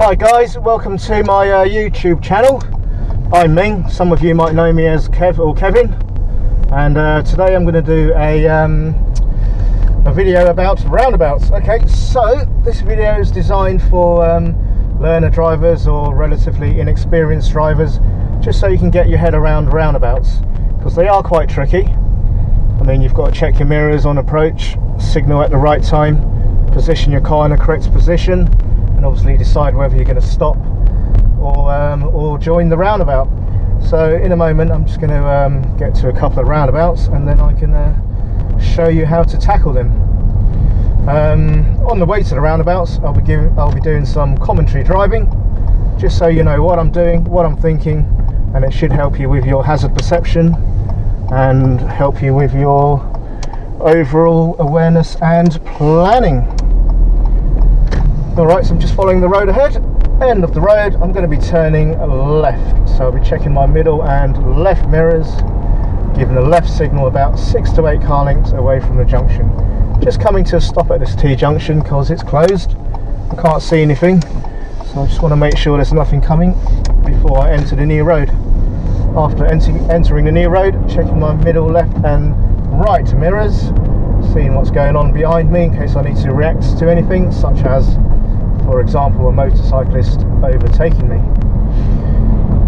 Hi guys, welcome to my YouTube channel. I'm Ming, some of you might know me as Kev or Kevin, and today I'm going to do a video about roundabouts. Okay, so this video is designed for learner drivers or relatively inexperienced drivers, just so you can get your head around roundabouts, because they are quite tricky. I mean, you've got to check your mirrors on approach, signal at the right time, position your car in the correct position, and obviously decide whether you're going to stop or join the roundabout. So in a moment I'm just going to get to a couple of roundabouts, and then I can show you how to tackle them. On the way to the roundabouts I'll be doing some commentary driving, just so you know what I'm doing, what I'm thinking, and it should help you with your hazard perception and help you with your overall awareness and planning. Alright, so I'm just following the road ahead. End of the road, I'm going to be turning left, so I'll be checking my middle and left mirrors, giving a left signal about 6 to 8 car lengths away from the junction. Just coming to a stop at this T-junction because it's closed. I can't see anything, so I just want to make sure there's nothing coming before I enter the new road. After entering the new road, checking my middle, left and right mirrors, seeing what's going on behind me in case I need to react to anything, such as, for example, a motorcyclist overtaking me.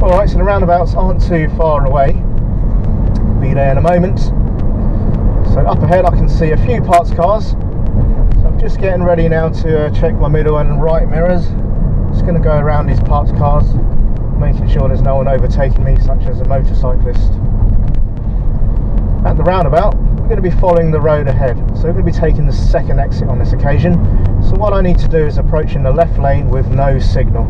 Alright, so the roundabouts aren't too far away. Be there in a moment. So up ahead I can see a few parked cars. So I'm just getting ready now to check my middle and right mirrors. Just going to go around these parked cars, making sure there's no one overtaking me, such as a motorcyclist. At the roundabout, we're going to be following the road ahead, so we're going to be taking the second exit on this occasion. So what I need to do is approach in the left lane with no signal.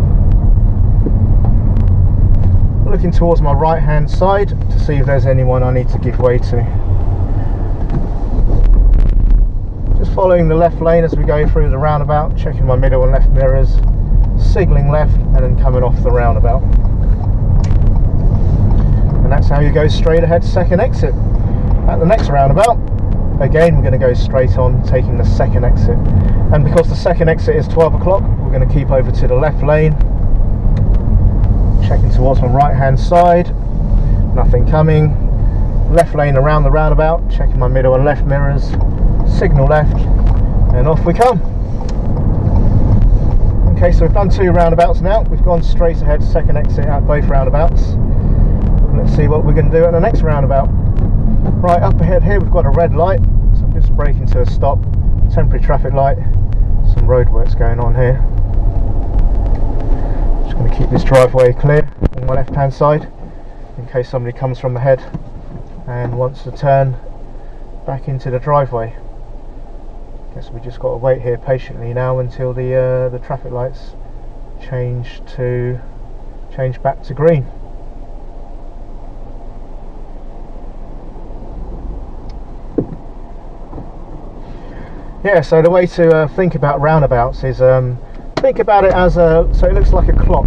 Looking towards my right hand side to see if there's anyone I need to give way to. Just following the left lane as we go through the roundabout, checking my middle and left mirrors, signalling left and then coming off the roundabout. And that's how you go straight ahead, second exit. At the next roundabout, again we're going to go straight on, taking the second exit. And because the second exit is 12 o'clock, we're going to keep over to the left lane, checking towards my right hand side, nothing coming. Left lane around the roundabout, checking my middle and left mirrors, signal left, and off we come. Okay, so we've done 2 roundabouts now. We've gone straight ahead, second exit at both roundabouts. Let's see what we're going to do at the next roundabout. Right, up ahead here we've got a red light, so I'm just braking to a stop, temporary traffic light, some roadworks going on here. Just going to keep this driveway clear on my left hand side in case somebody comes from ahead and wants to turn back into the driveway. Guess we just got to wait here patiently now until the traffic lights change back to green. Yeah, so the way to think about roundabouts is think about it as so it looks like a clock.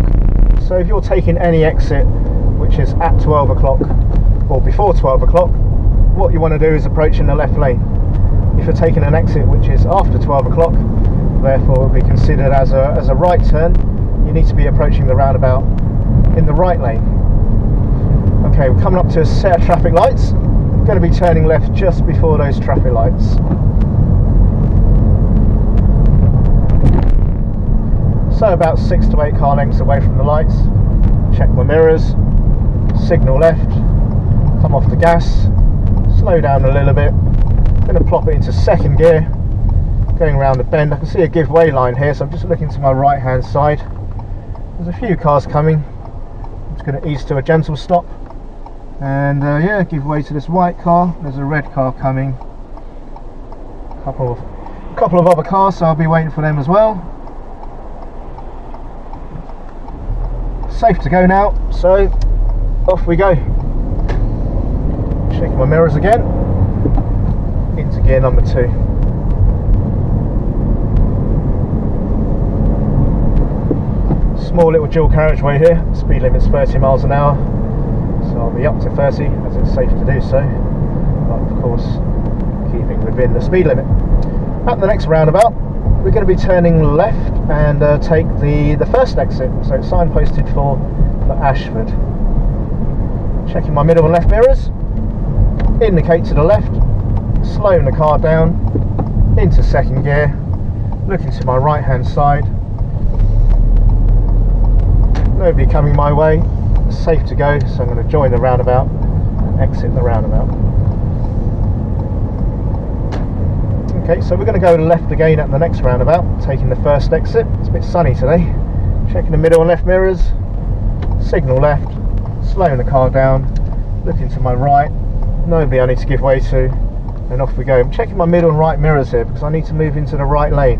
So if you're taking any exit which is at 12 o'clock or before 12 o'clock, what you want to do is approach in the left lane. If you're taking an exit which is after 12 o'clock, therefore it will be considered as a right turn, you need to be approaching the roundabout in the right lane. Okay, we're coming up to a set of traffic lights. I'm going to be turning left just before those traffic lights. So about 6 to 8 car lengths away from the lights. Check my mirrors, signal left, come off the gas, slow down a little bit. I'm going to plop it into second gear, going around the bend. I can see a give way line here, so I'm just looking to my right hand side. There's a few cars coming. I'm just going to ease to a gentle stop, and yeah, give way to this white car. There's a red car coming, a couple of other cars, so I'll be waiting for them as well. Safe to go now, so off we go. Checking my mirrors again, into gear number 2. Small little dual carriageway here, speed limit's 30 miles an hour, so I'll be up to 30 as it's safe to do so, but of course keeping within the speed limit. At the next roundabout we're going to be turning left and take the first exit. So it's signposted for Ashford. Checking my middle and left mirrors, indicate to the left, slowing the car down into second gear, looking to my right hand side, nobody coming my way, safe to go, so I'm going to join the roundabout and exit the roundabout. Okay, so we're going to go left again at the next roundabout, taking the first exit. It's a bit sunny today. Checking the middle and left mirrors, signal left, slowing the car down, looking to my right, nobody I need to give way to, and off we go. I'm checking my middle and right mirrors here because I need to move into the right lane,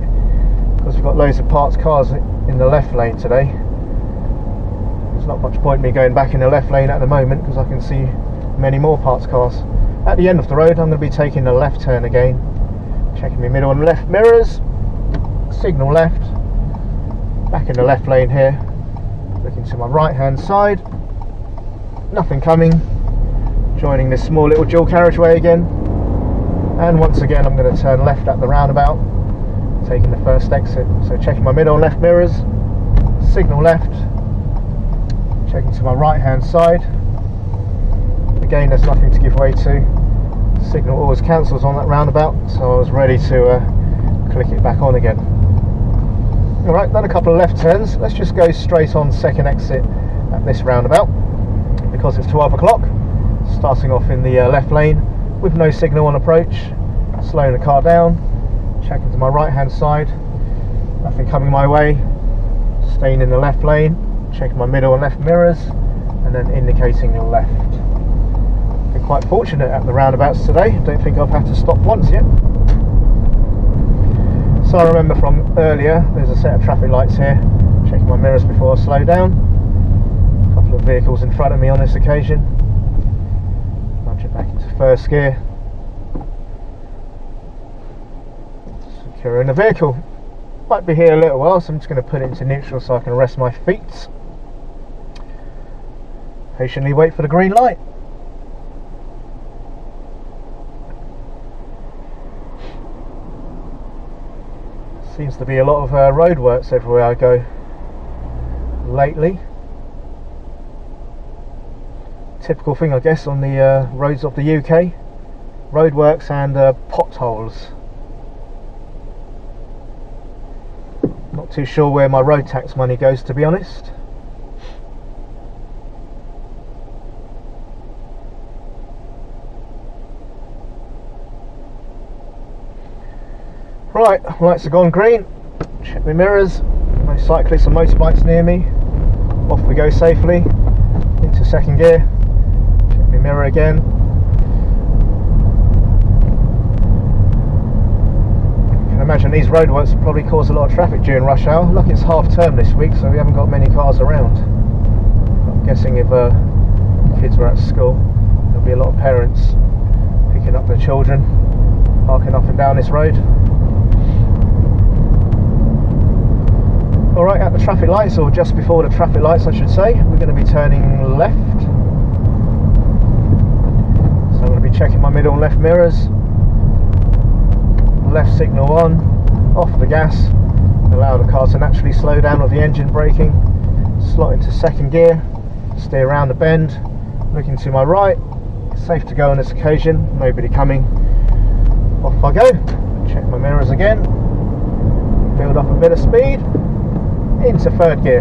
because we've got loads of parked cars in the left lane today. There's not much point in me going back in the left lane at the moment because I can see many more parked cars. At the end of the road I'm going to be taking the left turn again, checking my middle and left mirrors, signal left, back in the left lane here, looking to my right hand side, nothing coming, joining this small little dual carriageway again, and once again I'm going to turn left at the roundabout, taking the first exit. So checking my middle and left mirrors, signal left, checking to my right hand side, again there's nothing to give way to, signal always cancels on that roundabout, so I was ready to click it back on again. Alright, done a couple of left turns. Let's just go straight on second exit at this roundabout because it's 12 o'clock, starting off in the left lane with no signal on approach, slowing the car down, checking to my right hand side, nothing coming my way, staying in the left lane, checking my middle and left mirrors, and then indicating left. Been quite fortunate at the roundabouts today, don't think I've had to stop once yet. So I remember from earlier, there's a set of traffic lights here, checking my mirrors before I slow down. A couple of vehicles in front of me on this occasion. Nudge it back into first gear. Securing the vehicle. Might be here a little while, so I'm just going to put it into neutral so I can rest my feet. Patiently wait for the green light. Seems to be a lot of roadworks everywhere I go lately. Typical thing, I guess, on the roads of the UK. Roadworks and potholes. Not too sure where my road tax money goes, to be honest. Right, lights have gone green. Check my mirrors. No cyclists or motorbikes near me. Off we go safely into second gear. Check my mirror again. I can imagine these roadworks will probably cause a lot of traffic during rush hour. Lucky it's half term this week, so we haven't got many cars around. I'm guessing if kids were at school, there'll be a lot of parents picking up their children, parking up and down this road. Alright, at the traffic lights, or just before the traffic lights I should say, we're going to be turning left. So I'm going to be checking my middle and left mirrors. Left signal on, off the gas, allow the car to naturally slow down with the engine braking. Slot into second gear, stay around the bend, looking to my right. Safe to go on this occasion, nobody coming. Off I go, check my mirrors again, build up a bit of speed, into third gear.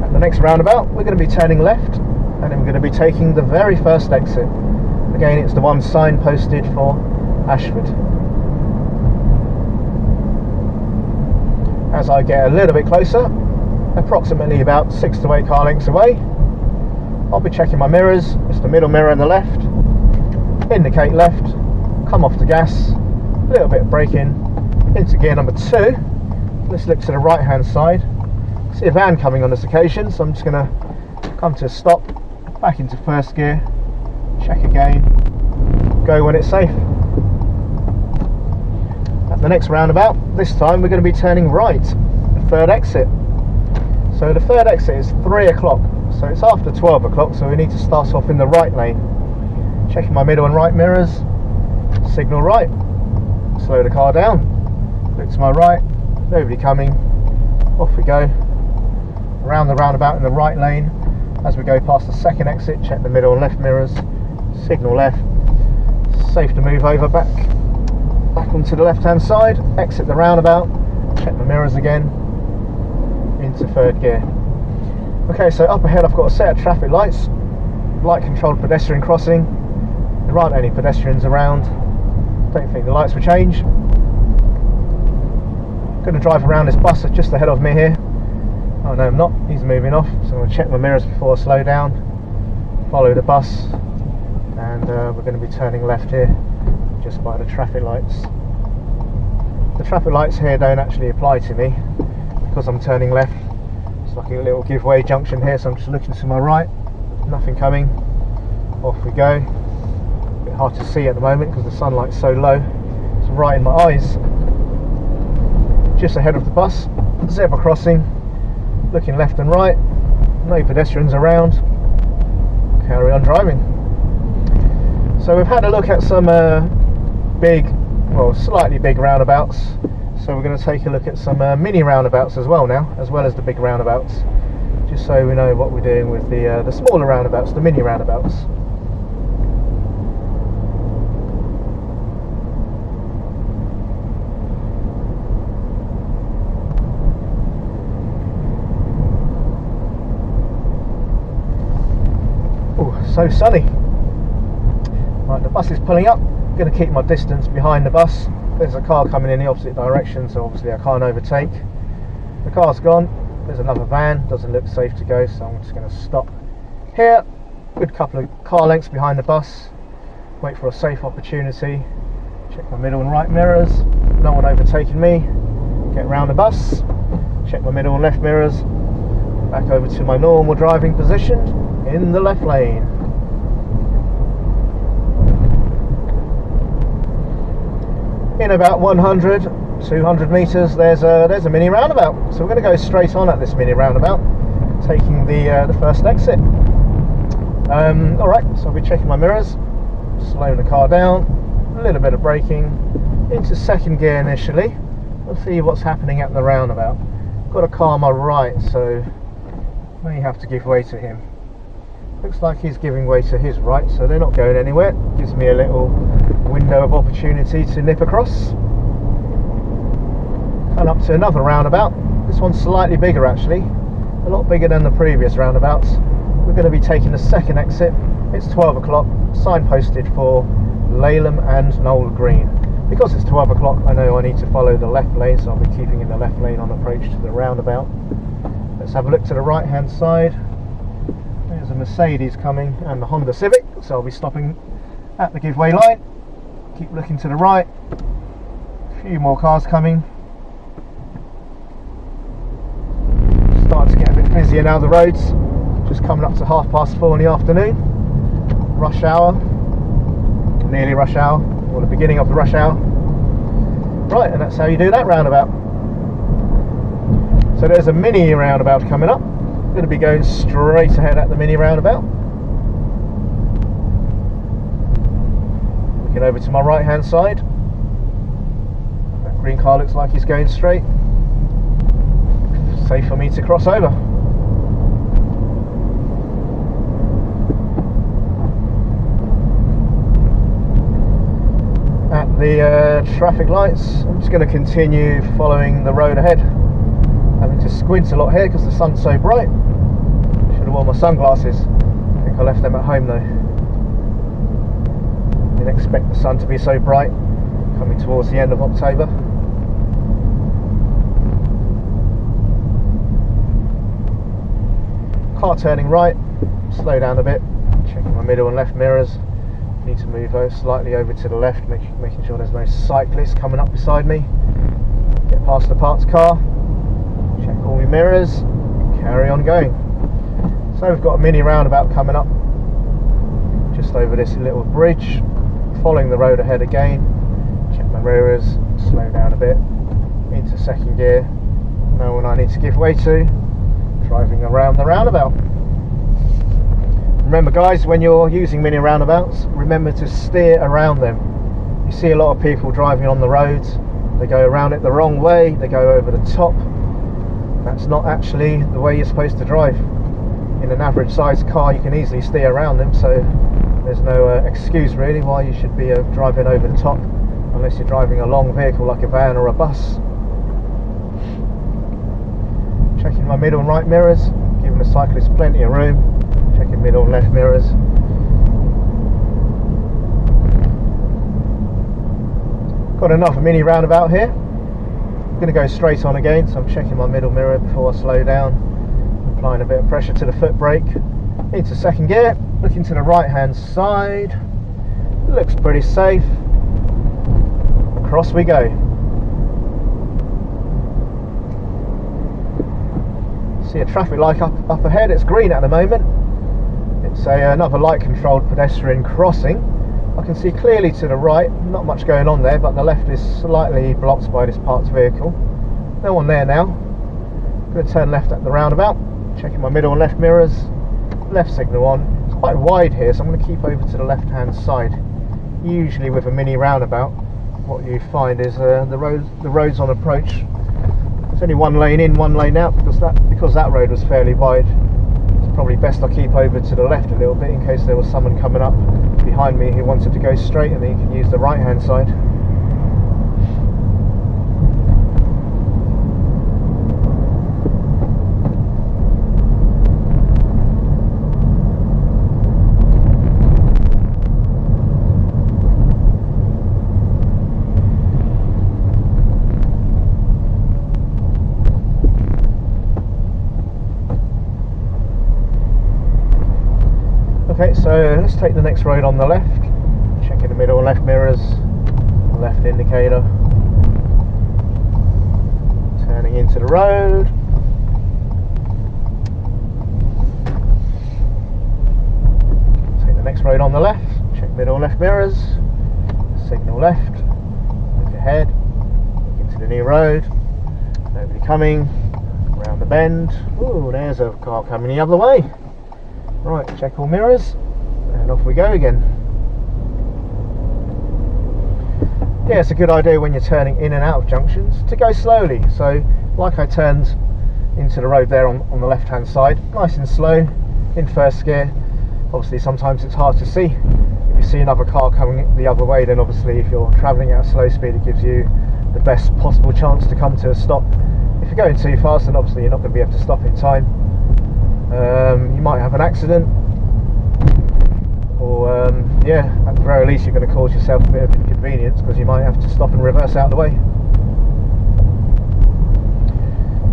At the next roundabout we're going to be turning left, and then we're going to be taking the very first exit. Again, it's the one signposted for Ashford. As I get a little bit closer, approximately about 6 to 8 car lengths away, I'll be checking my mirrors. It's the middle mirror and the left, indicate left, come off the gas, a little bit of braking, into gear number 2. Let's look to the right hand side. See a van coming on this occasion, so I'm just going to come to a stop, back into first gear, check again, go when it's safe. At the next roundabout, this time we're going to be turning right, the third exit. So the third exit is 3 o'clock, so it's after 12 o'clock, so we need to start off in the right lane. Checking my middle and right mirrors, signal right, slow the car down, look to my right, nobody coming, off we go, around the roundabout in the right lane. As we go past the second exit, check the middle and left mirrors, signal left, safe to move over back onto the left hand side, exit the roundabout, check the mirrors again, into third gear. Okay, so up ahead I've got a set of traffic lights, light controlled pedestrian crossing. There aren't any pedestrians around, don't think the lights will change. I'm going to drive around this bus that's just ahead of me here. Oh no, I'm not, he's moving off, so I'm going to check my mirrors before I slow down, follow the bus, and we're going to be turning left here just by the traffic lights. The traffic lights here don't actually apply to me because I'm turning left. It's like a little giveaway junction here, so I'm just looking to my right, nothing coming, off we go. A bit hard to see at the moment because the sunlight's so low, it's right in my eyes. Just ahead of the bus, zebra crossing, looking left and right, no pedestrians around, carry on driving. So we've had a look at some slightly big roundabouts, so we're going to take a look at some mini roundabouts as well now, as well as the big roundabouts, just so we know what we're doing with the smaller roundabouts, the mini roundabouts. Oh, so sunny. Right, the bus is pulling up. I'm going to keep my distance behind the bus. There's a car coming in the opposite direction, so obviously I can't overtake. The car's gone. There's another van, doesn't look safe to go, so I'm just going to stop here. Good couple of car lengths behind the bus. Wait for a safe opportunity. Check my middle and right mirrors. No one overtaking me. Get round the bus. Check my middle and left mirrors. Back over to my normal driving position in the left lane. In about 100, 200 metres, there's a mini roundabout. So we're going to go straight on at this mini roundabout, taking the first exit. Alright, so I'll be checking my mirrors, slowing the car down, a little bit of braking, into second gear initially. We'll see what's happening at the roundabout. Got a car on my right, so may have to give way to him. Looks like he's giving way to his right, so they're not going anywhere. Gives me a little window of opportunity to nip across. And up to another roundabout. This one's slightly bigger actually, a lot bigger than the previous roundabouts. We're going to be taking the second exit. It's 12 o'clock, signposted for Laleham and Knoll Green. Because it's 12 o'clock, I know I need to follow the left lane, so I'll be keeping in the left lane on approach to the roundabout. Let's have a look to the right hand side. There's a Mercedes coming and the Honda Civic, so I'll be stopping at the giveaway line. Keep looking to the right. A few more cars coming. Starting to get a bit busier now, the roads. Just coming up to 4:30 in the afternoon. Rush hour. Nearly rush hour, or the beginning of the rush hour. Right, and that's how you do that roundabout. So there's a mini roundabout coming up. Going to be going straight ahead at the mini roundabout. Looking over to my right hand side. That green car looks like he's going straight. Safe for me to cross over. At the traffic lights, I'm just going to continue following the road ahead. Having to squint a lot here because the sun's so bright. Should have worn my sunglasses. I think I left them at home though. Didn't expect the sun to be so bright coming towards the end of October. Car turning right, slow down a bit, checking my middle and left mirrors. Need to move slightly over to the left, making sure there's no cyclists coming up beside me. Get past the parked car. Check all my mirrors, carry on going. So we've got a mini roundabout coming up just over this little bridge, following the road ahead again. Check my mirrors, slow down a bit, into second gear. Know when I need to give way to, driving around the roundabout. Remember guys, when you're using mini roundabouts, remember to steer around them. You see a lot of people driving on the roads, they go around it the wrong way, they go over the top. That's not actually the way you're supposed to drive. In an average sized car you can easily steer around them, so there's no excuse really why you should be driving over the top, unless you're driving a long vehicle like a van or a bus. Checking my middle and right mirrors, giving the cyclist plenty of room. Checking middle and left mirrors. Got another mini roundabout here. I'm going to go straight on again, so I'm checking my middle mirror before I slow down. Applying a bit of pressure to the foot brake. Into second gear, looking to the right hand side. Looks pretty safe. Across we go. See a traffic light up ahead. It's green at the moment. It's another light controlled pedestrian crossing. I can see clearly to the right, not much going on there, but the left is slightly blocked by this parked vehicle. No one there now. I'm going to turn left at the roundabout. Checking my middle and left mirrors. Left signal on. It's quite wide here, so I'm going to keep over to the left hand side. Usually with a mini roundabout, what you find is the roads on approach, there's only one lane in, one lane out, because that road was fairly wide. It's probably best I keep over to the left a little bit in case there was someone coming up behind me who wanted to go straight, and then you can use the right hand side. Okay, so let's take the next road on the left. Checking the middle and left mirrors, left indicator. Turning into the road. Take the next road on the left. Check middle and left mirrors. Signal left. Look ahead. Look into the new road. Nobody coming. Around the bend. Ooh, there's a car coming the other way. Right, check all mirrors, and off we go again. Yeah, it's a good idea when you're turning in and out of junctions to go slowly. So, like I turned into the road there on the left hand side, nice and slow, in first gear. Obviously sometimes it's hard to see. If you see another car coming the other way, then obviously if you're travelling at a slow speed, it gives you the best possible chance to come to a stop. If you're going too fast, then obviously you're not going to be able to stop in time. You might have an accident, or yeah, at the very least you're going to cause yourself a bit of inconvenience because you might have to stop and reverse out of the way.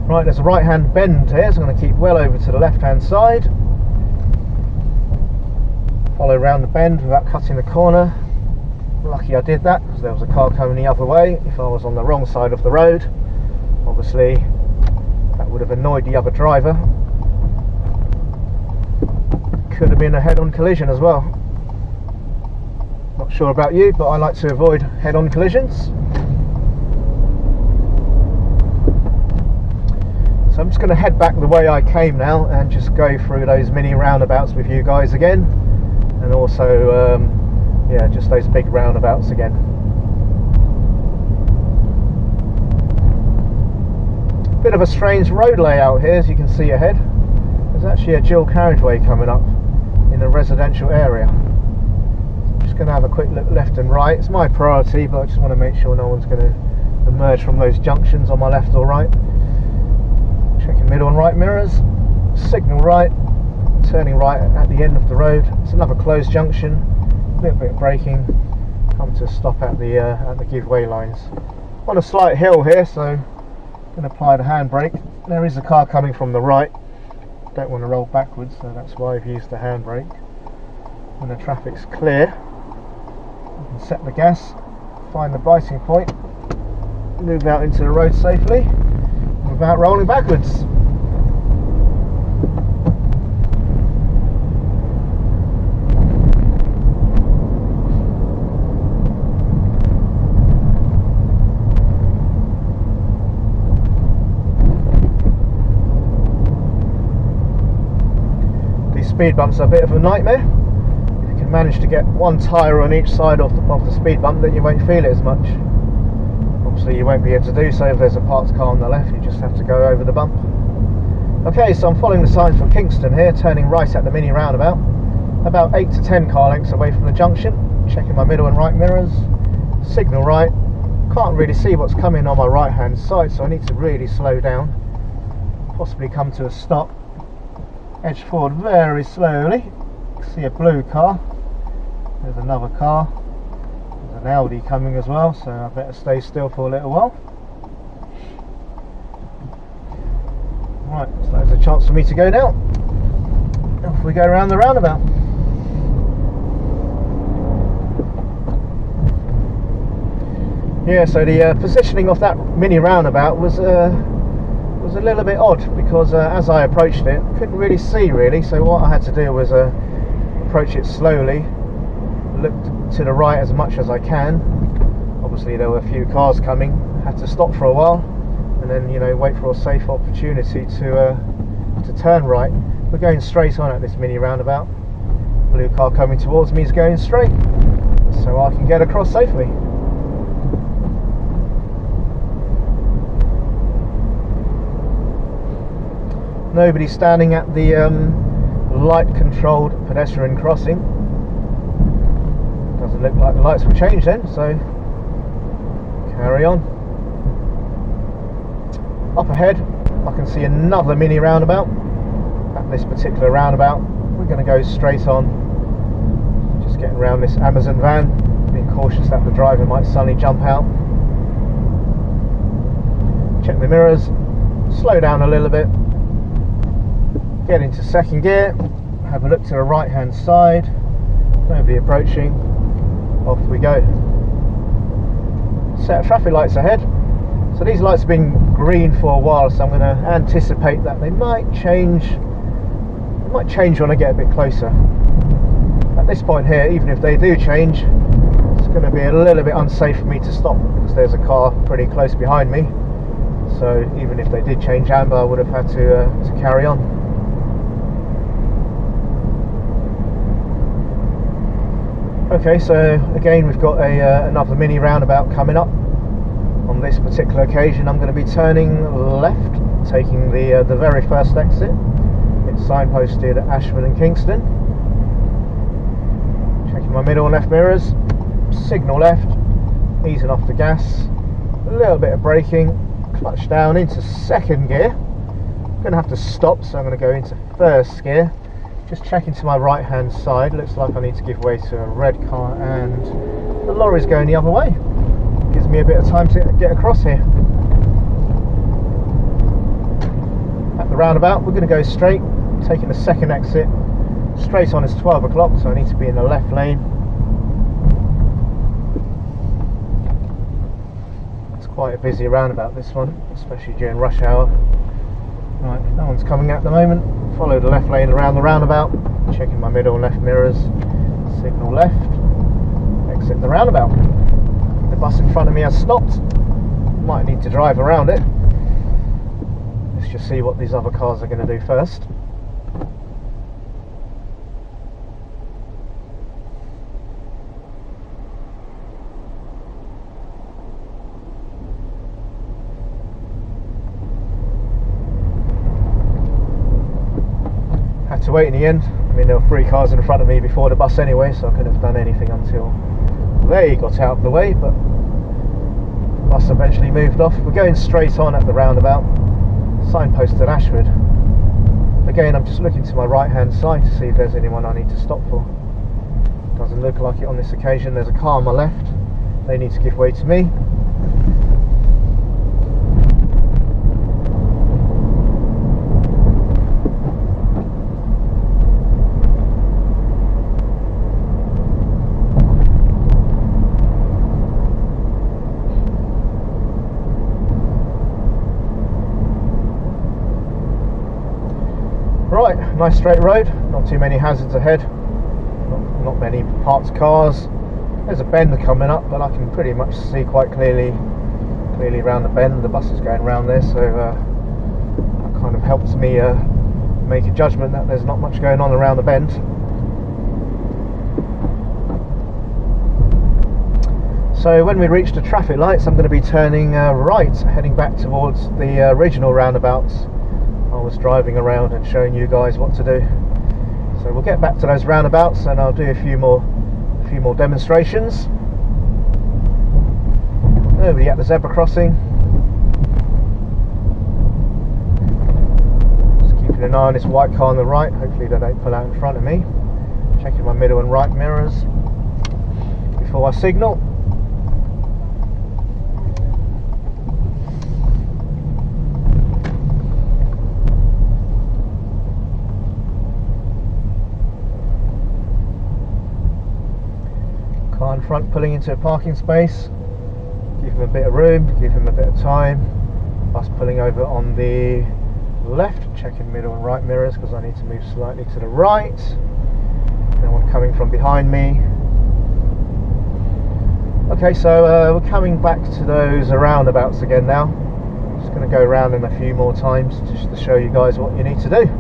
Right, there's a right hand bend here, so I'm going to keep well over to the left hand side. Follow around the bend without cutting the corner. Lucky I did that because there was a car coming the other way. If I was on the wrong side of the road, obviously that would have annoyed the other driver. Could have been a head-on collision as well. Not sure about you, but I like to avoid head-on collisions. So I'm just going to head back the way I came now and just go through those mini roundabouts with you guys again, and also yeah, just those big roundabouts again. Bit of a strange road layout here, as you can see ahead. There's actually a dual carriageway coming up in a residential area. I'm just going to have a quick look left and right. It's my priority, but I just want to make sure no one's going to emerge from those junctions on my left or right. Checking middle and right mirrors, signal right, turning right at the end of the road. It's another closed junction, a little bit of braking, come to a stop at the giveaway lines. On a slight hill here, so I'm going to apply the handbrake. There is a car coming from the right. Don't want to roll backwards, so that's why I've used the handbrake. When the traffic's clear, you can set the gas, find the biting point, move out into the road safely without rolling backwards. Speed bumps are a bit of a nightmare. If you can can manage to get one tyre on each side of the speed bump, then you won't feel it as much. Obviously you won't be able to do so if there's a parked car on the left, you just have to go over the bump. Okay, so I'm following the signs for Kingston here, turning right at the mini roundabout, about 8 to 10 car lengths away from the junction, checking my middle and right mirrors, signal right, can't really see what's coming on my right hand side, so I need to really slow down, possibly come to a stop, edge forward very slowly, see a blue car, there's another car, there's an Audi coming as well, so I better stay still for a little while. Right, so there's a chance for me to go now. Off we go around the roundabout. Yeah, so the positioning of that mini roundabout was a little bit odd, because as I approached it, couldn't really see really, so what I had to do was approach it slowly, look to the right as much as I can. Obviously there were a few cars coming, had to stop for a while, and then, you know, wait for a safe opportunity to turn right. We're going straight on at this mini roundabout. Blue car coming towards me is going straight, so I can get across safely. Nobody standing at the light controlled pedestrian crossing. Doesn't look like the lights will change then, so carry on. Up ahead I can see another mini roundabout. At this particular roundabout we're going to go straight on, just getting around this Amazon van, being cautious that the driver might suddenly jump out. Check the mirrors, slow down a little bit, get into second gear, have a look to the right hand side, nobody approaching, off we go. Set of traffic lights ahead. So these lights have been green for a while, so I'm going to anticipate that they might change. They might change when I get a bit closer. At this point here, even if they do change, it's going to be a little bit unsafe for me to stop, because there's a car pretty close behind me. So even if they did change amber, I would have had to carry on. Okay, so again we've got another mini roundabout coming up. On this particular occasion I'm going to be turning left, taking the very first exit. It's signposted Ashford and Kingston. Checking my middle and left mirrors, signal left, easing off the gas, a little bit of braking, clutch down into second gear. I'm going to have to stop, so I'm going to go into first gear. Just checking to my right hand side, looks like I need to give way to a red car, and the lorry's going the other way. Gives me a bit of time to get across here. At the roundabout we're going to go straight, taking the second exit. Straight on is 12 o'clock, so I need to be in the left lane. It's quite a busy roundabout, this one, especially during rush hour. Right, no one's coming at the moment. Follow the left lane around the roundabout, checking my middle and left mirrors, signal left, exit the roundabout. The bus in front of me has stopped, might need to drive around it. Let's just see what these other cars are going to do first. Had to wait in the end. I mean, there were 3 cars in front of me before the bus anyway, so I couldn't have done anything until they got out of the way, but the bus eventually moved off. We're going straight on at the roundabout, signposted at Ashford. Again, I'm just looking to my right hand side to see if there's anyone I need to stop for. Doesn't look like it on this occasion. There's a car on my left, they need to give way to me. Right, nice straight road, not too many hazards ahead, not many parked cars. There's a bend coming up, but I can pretty much see quite clearly around the bend. The bus is going around there, so that kind of helps me make a judgment that there's not much going on around the bend. So when we reach the traffic lights, I'm going to be turning right, heading back towards the original roundabouts I was driving around and showing you guys what to do. So we'll get back to those roundabouts and I'll do a few more demonstrations. Nobody at the zebra crossing. Just keeping an eye on this white car on the right. Hopefully they don't pull out in front of me. Checking my middle and right mirrors before I signal. Car in front pulling into a parking space. Give him a bit of room, give him a bit of time. Us pulling over on the left, checking middle and right mirrors because I need to move slightly to the right. No one coming from behind me. Okay, so we're coming back to those roundabouts again now. Just going to go around them a few more times just to show you guys what you need to do.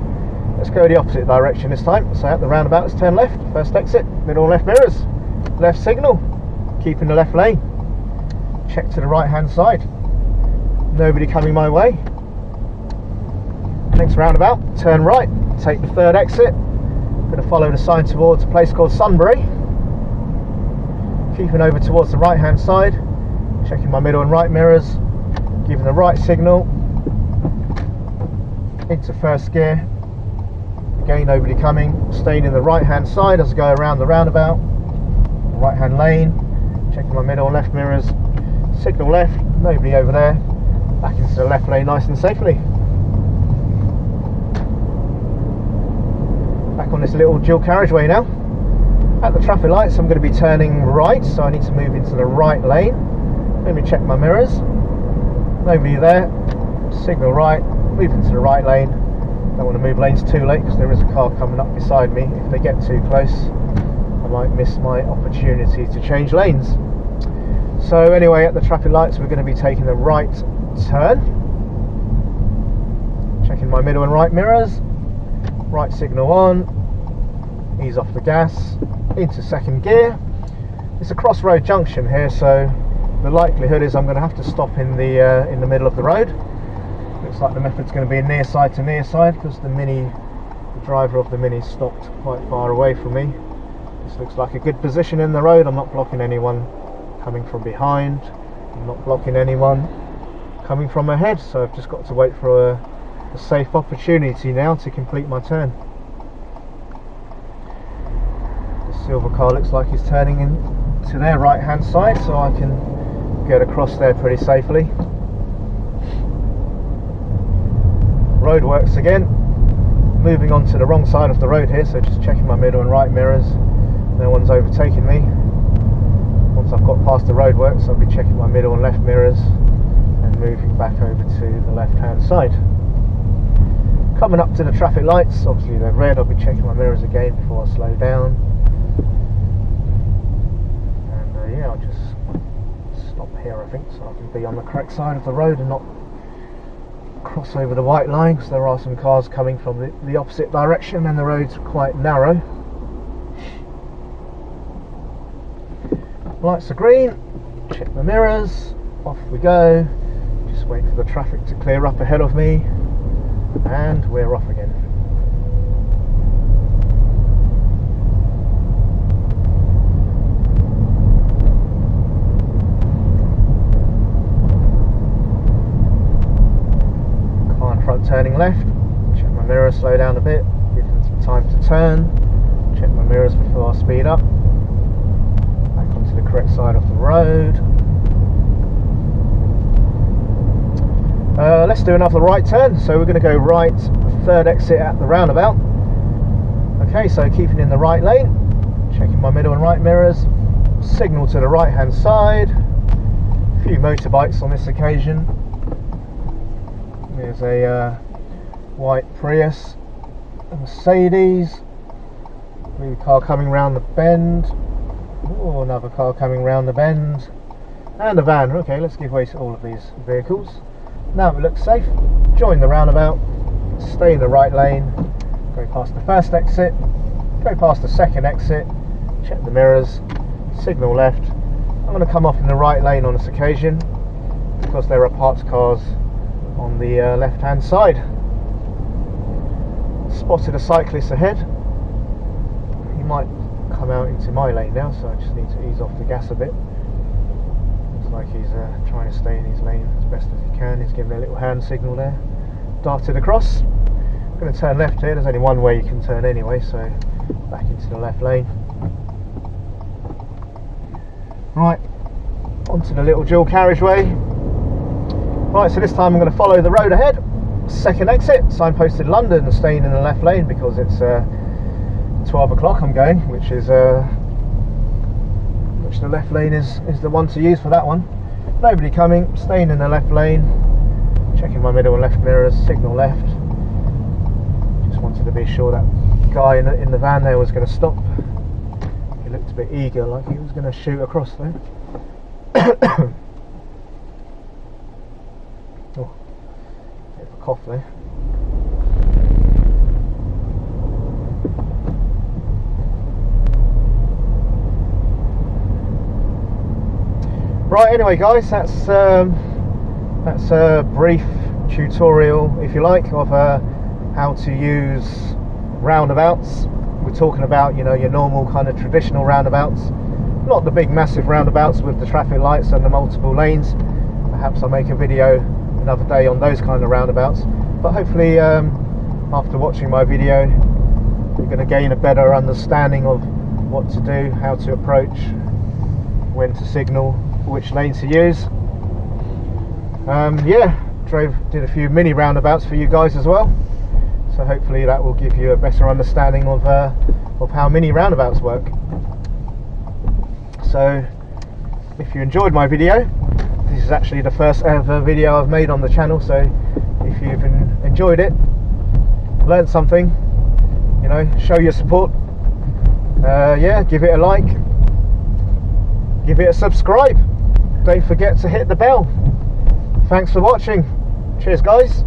Let's go the opposite direction this time. So at the roundabout, let's turn left, first exit, middle and left mirrors, left signal, keeping the left lane. Check to the right hand side, nobody coming my way. Next roundabout, turn right, take the third exit. Going to follow the sign towards a place called Sunbury. Keeping over towards the right hand side, checking my middle and right mirrors, giving the right signal, into first gear. Again, nobody coming, staying in the right hand side as I go around the roundabout, right hand lane, checking my middle and left mirrors, signal left, nobody over there, back into the left lane nice and safely. Back on this little dual carriageway now. At the traffic lights I'm going to be turning right, so I need to move into the right lane. Let me check my mirrors, nobody there, signal right, move into the right lane. Don't want to move lanes too late because there is a car coming up beside me. If they get too close I might miss my opportunity to change lanes. So anyway, at the traffic lights we're going to be taking the right turn, checking my middle and right mirrors, right signal on, ease off the gas, into second gear. It's a crossroad junction here, so the likelihood is I'm going to have to stop in the middle of the road. Looks like the method's going to be a near side to near side because the driver of the Mini stopped quite far away from me. This looks like a good position in the road. I'm not blocking anyone coming from behind, I'm not blocking anyone coming from ahead, so I've just got to wait for a safe opportunity now to complete my turn. The silver car looks like he's turning in to their right hand side, so I can get across there pretty safely. Roadworks again, moving on to the wrong side of the road here, so just checking my middle and right mirrors, no one's overtaking me. Once I've got past the roadworks I'll be checking my middle and left mirrors and moving back over to the left hand side. Coming up to the traffic lights, obviously they're red, I'll be checking my mirrors again before I slow down. And yeah, I'll just stop here I think, so I can be on the correct side of the road and not cross over the white line, because there are some cars coming from the opposite direction and the road's quite narrow. Lights are green, check the mirrors, off we go. Just wait for the traffic to clear up ahead of me and we're off again. Car in front turning left, check my mirrors, slow down a bit, give them some time to turn, check my mirrors before I speed up. The correct side of the road. Let's do another right turn, so we're going to go right, third exit at the roundabout. Okay, so keeping in the right lane, checking my middle and right mirrors, signal to the right hand side. A few motorbikes on this occasion. There's a white Prius, a Mercedes, new car coming round the bend. Oh, another car coming round the bend, and a van. Okay, let's give way to all of these vehicles. Now it looks safe, join the roundabout, stay in the right lane, go past the first exit, go past the second exit, check the mirrors, signal left, and going to come off in the right lane on this occasion because there are parked cars on the left hand side. Spotted a cyclist ahead. He might come out into my lane now, so I just need to ease off the gas a bit. Looks like he's trying to stay in his lane as best as he can. He's giving a little hand signal there. Darted across. I'm going to turn left here. There's only one way you can turn anyway, so back into the left lane. Right, onto the little dual carriageway. Right, so this time I'm going to follow the road ahead. Second exit, signposted London, staying in the left lane because it's 12 o'clock I'm going, which the left lane is the one to use for that one. Nobody coming, staying in the left lane, checking my middle and left mirrors, signal left. Just wanted to be sure that guy in the van there was going to stop. He looked a bit eager, like he was going to shoot across there. Oh, bit of a cough there. Right, anyway guys, that's a brief tutorial, if you like, of how to use roundabouts. We're talking about, you know, your normal kind of traditional roundabouts, not the big massive roundabouts with the traffic lights and the multiple lanes. Perhaps I'll make a video another day on those kind of roundabouts, but hopefully after watching my video you're going to gain a better understanding of what to do, how to approach, when to signal, which lane to use. Yeah, did a few mini roundabouts for you guys as well, so hopefully that will give you a better understanding of how mini roundabouts work. So if you enjoyed my video, this is actually the first ever video I've made on the channel, so if you've enjoyed it, learned something, you know, show your support. Yeah, give it a like, give it a subscribe, don't forget to hit the bell. Thanks for watching. Cheers guys.